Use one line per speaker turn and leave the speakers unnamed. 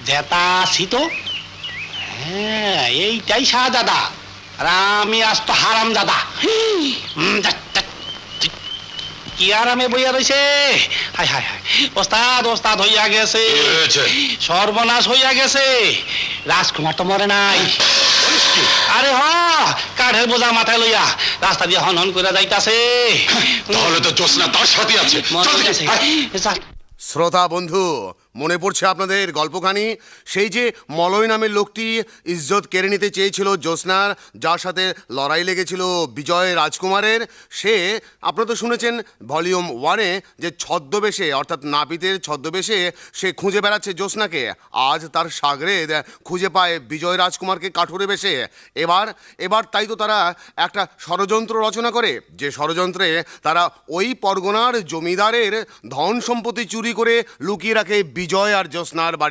জেতা আছি তো। হ্যাঁ, এইটাই শাহজাদা, আর আমি আজ তো হারাম দাদা। কি আরামে বইয়া রয়েছে। হায় হায় হায়, ওস্তাদ ওস্তাদ হইয়া গেছে, সর্বনাশ হইয়া গেছে। রাজকুমার তো মরে নাই। আরে হ, কাঠের বোঝা মাথায় লইয়া রাস্তা দিয়ে হন হন করে যাইতাছে।
তাহলে তো জ্যোৎস্না তার সাথে আছে।
শ্রোতা বন্ধু, মনে পড়ছে আপনাদের গল্পখানি? সেই যে মলয় নামের লোকটি ইজ্জত কেড়ে নিতে চেয়েছিল জ্যোৎস্নার, যার সাথে লড়াই লেগেছিল বিজয় রাজকুমারের। সে, আপনারা তো শুনেছেন ভলিউম 1-এ, যে ছদ্মবেশে অর্থাৎ নাপিতের ছদ্মবেশে সে খুঁজে বেড়াচ্ছে জ্যোৎস্নাকে। আজ তার সাগরেদ খুঁজে পায় বিজয় রাজকুমারকে কাঠুরে বেশে। এবার তাই তো তারা একটা ষড়যন্ত্র রচনা করে, যে ষড়যন্ত্রে তারা ওই পরগনার জমিদারের ধন সম্পত্তি চুরি করে লুকিয়ে রাখে বিজয় আর জ্যোৎস্নার বাড়ি।